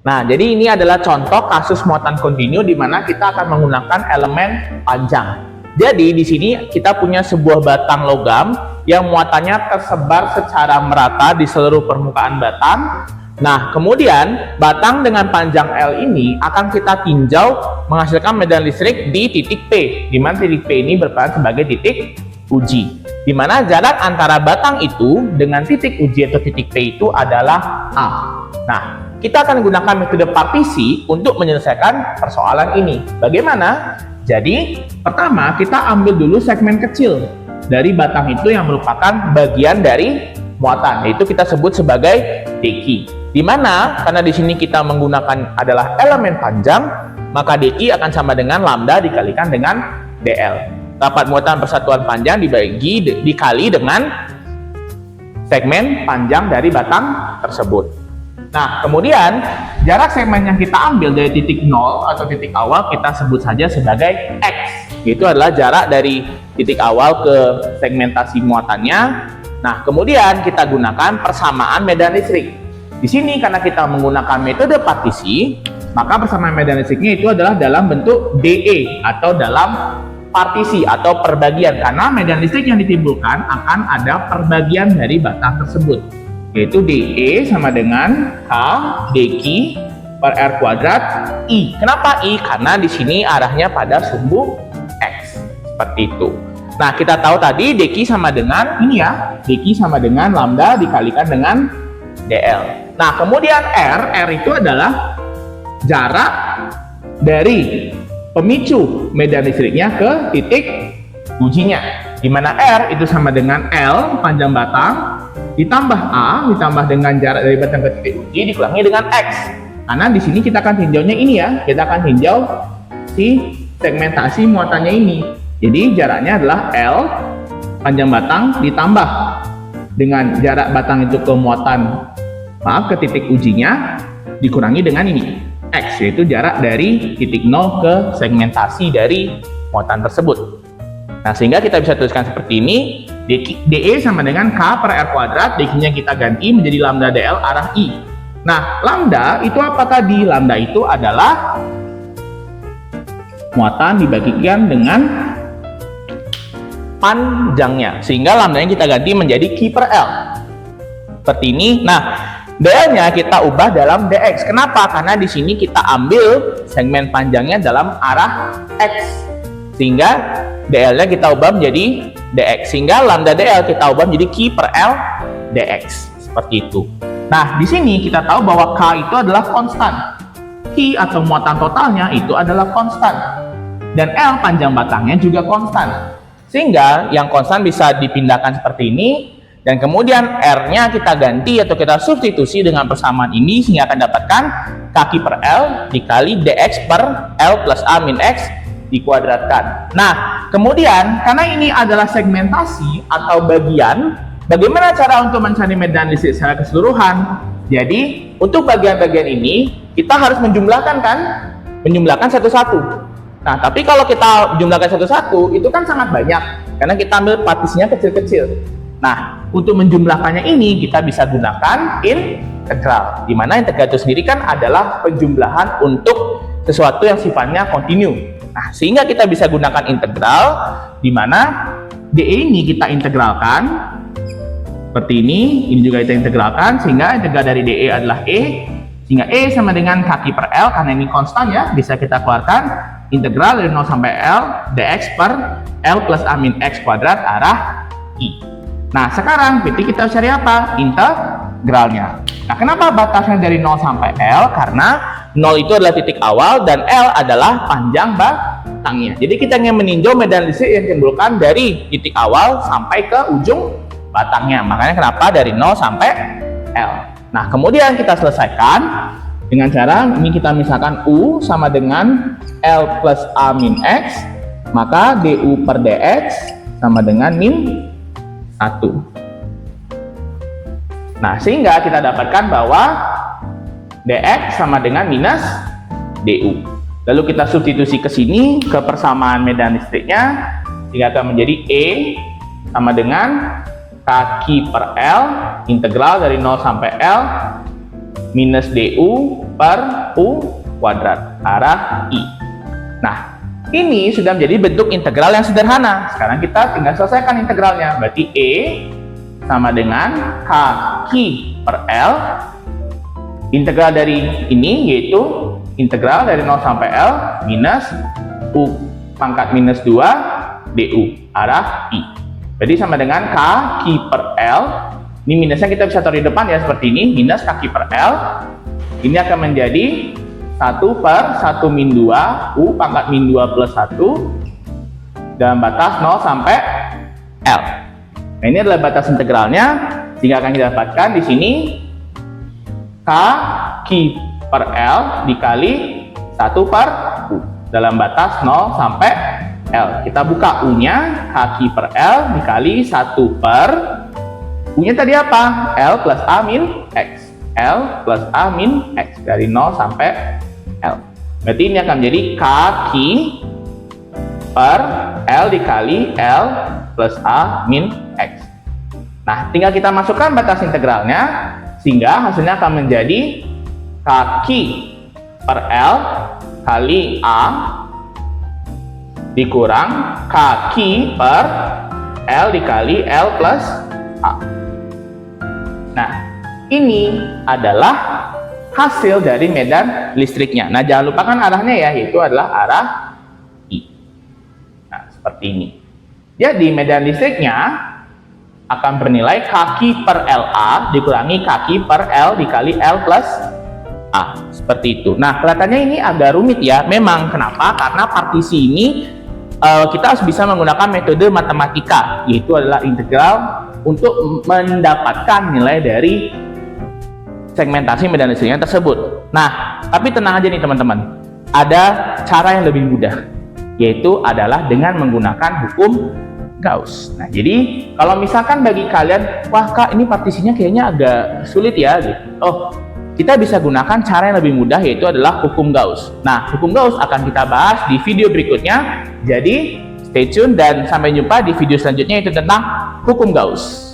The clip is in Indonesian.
Nah, jadi ini adalah contoh kasus muatan kontinu di mana kita akan menggunakan elemen panjang. Jadi di sini kita punya sebuah batang logam yang muatannya tersebar secara merata di seluruh permukaan batang. Nah, kemudian batang dengan panjang L ini akan kita tinjau menghasilkan medan listrik di titik P, di mana titik P ini berperan sebagai titik uji, di mana jarak antara batang itu dengan titik uji atau titik P itu adalah A. Nah, kita akan gunakan metode partisi untuk menyelesaikan persoalan ini. Bagaimana? Jadi, pertama kita ambil dulu segmen kecil dari batang itu yang merupakan bagian dari muatan, yaitu kita sebut sebagai deki. Di mana karena di sini kita menggunakan adalah elemen panjang, maka deki akan sama dengan lambda dikalikan dengan dl. Rapat muatan persatuan panjang dikali dengan segmen panjang dari batang tersebut. Nah, kemudian jarak segmen yang kita ambil dari titik 0 atau titik awal kita sebut saja sebagai X. Itu adalah jarak dari titik awal ke segmentasi muatannya. Nah, kemudian kita gunakan persamaan medan listrik. Di sini karena kita menggunakan metode partisi, maka persamaan medan listriknya itu adalah dalam bentuk DE atau dalam partisi atau perbagian, karena medan listrik yang ditimbulkan akan ada perbagian dari batang tersebut, yaitu DE sama dengan K deki per R kuadrat I. Kenapa I? Karena di sini arahnya pada sumbu X, seperti itu. Nah, kita tahu tadi deki sama dengan ini ya, deki sama dengan lambda dikalikan dengan dl. Nah, kemudian R itu adalah jarak dari pemicu medan listriknya ke titik ujinya, di mana R itu sama dengan L panjang batang ditambah A ditambah dengan jarak dari batang ke titik uji dikurangi dengan X. Karena di sini kita akan tinjaunya ini ya, kita akan tinjau si segmentasi muatannya ini. Jadi jaraknya adalah L panjang batang ditambah dengan jarak batang itu ke muatan, ke titik ujinya dikurangi dengan ini X, yaitu jarak dari titik 0 ke segmentasi dari muatan tersebut. Nah, sehingga kita bisa tuliskan seperti ini, DE sama dengan K per R kuadrat, deki-nya kita ganti menjadi lambda dl arah I. Nah, lambda itu apa tadi? Lambda itu adalah muatan dibagikan dengan panjangnya, sehingga lambdanya kita ganti menjadi Q per L seperti ini. Nah, dl-nya kita ubah dalam dx. Kenapa? Karena di sini kita ambil segmen panjangnya dalam arah x, sehingga dl-nya kita ubah menjadi dx, sehingga lambda dl kita ubah menjadi Q per L dx, seperti itu. Nah, di sini kita tahu bahwa K itu adalah konstan, Q atau muatan totalnya itu adalah konstan, dan L panjang batangnya juga konstan, sehingga yang konstan bisa dipindahkan seperti ini, dan kemudian R-nya kita ganti atau kita substitusi dengan persamaan ini, sehingga akan dapatkan K per L dikali dx per L plus A min X dikuadratkan. Nah, kemudian karena ini adalah segmentasi atau bagian, bagaimana cara untuk mencari medan listrik secara keseluruhan? Jadi, untuk bagian-bagian ini kita harus menjumlahkan kan? Menjumlahkan satu-satu. Nah, tapi kalau kita jumlahkan satu-satu itu kan sangat banyak, karena kita ambil partisinya kecil-kecil. Nah, untuk menjumlahkannya ini kita bisa gunakan integral, di mana integral itu sendiri kan adalah penjumlahan untuk sesuatu yang sifatnya kontinu. Nah, sehingga kita bisa gunakan integral, di mana DE ini kita integralkan seperti ini juga kita integralkan, sehingga integral dari DE adalah E, sehingga E sama dengan K per L, karena ini konstan ya, bisa kita keluarkan integral dari 0 sampai L dx per L plus A min X kuadrat arah I. Nah, sekarang berarti kita cari apa? Integralnya. Nah, kenapa batasnya dari 0 sampai L? Karena 0 itu adalah titik awal dan L adalah panjang batangnya. Jadi kita ingin meninjau medan listrik yang ditimbulkan dari titik awal sampai ke ujung batangnya. Makanya kenapa dari 0 sampai L. Nah, kemudian kita selesaikan dengan cara ini, kita misalkan U sama dengan L plus A min X, maka DU per DX sama dengan min 1. Nah, sehingga kita dapatkan bahwa dx sama dengan minus du. Lalu kita substitusi ke sini ke persamaan medan listriknya, sehingga akan menjadi E sama dengan K per L integral dari 0 sampai L minus du per U kuadrat arah I. Nah, ini sudah menjadi bentuk integral yang sederhana. Sekarang kita tinggal selesaikan integralnya. Berarti E sama dengan K per L. Integral dari ini yaitu integral dari 0 sampai L minus U pangkat minus 2 DU arah I. Jadi sama dengan K per L. Ini minusnya kita bisa taruh di depan ya, seperti ini. Minus K per L. Ini akan menjadi 1 per 1 min 2 U pangkat min 2 plus 1 dalam batas 0 sampai L. Nah, ini adalah batas integralnya, sehingga akan kita dapatkan di sini K per L dikali 1 per U dalam batas 0 sampai L. Kita buka U-nya, K per L dikali 1 per U-nya tadi apa? L plus A min X. L plus A min X dari 0 sampai L. Berarti ini akan menjadi K per L dikali L plus A min X. Nah, tinggal kita masukkan batas integralnya, sehingga hasilnya akan menjadi K per L kali A dikurang K per L dikali L plus A. Nah, ini adalah hasil dari medan listriknya. Nah, jangan lupakan arahnya ya, yaitu adalah arah I. Nah, seperti ini. Jadi, medan listriknya akan bernilai K per LA dikurangi K per L dikali L plus A. Seperti itu. Nah, kelihatannya ini agak rumit ya. Memang, kenapa? Karena partisi ini kita harus bisa menggunakan metode matematika, yaitu adalah integral untuk mendapatkan nilai dari segmentasi medan listriknya tersebut. Nah, tapi tenang aja nih teman-teman, ada cara yang lebih mudah, yaitu adalah dengan menggunakan hukum Gauss. Nah, jadi kalau misalkan bagi kalian, wah Kak, ini partisinya kayaknya agak sulit ya, gitu. Oh, kita bisa gunakan cara yang lebih mudah, yaitu adalah hukum Gauss. Nah, hukum Gauss akan kita bahas di video berikutnya. Jadi, stay tune dan sampai jumpa di video selanjutnya, yaitu tentang hukum Gauss.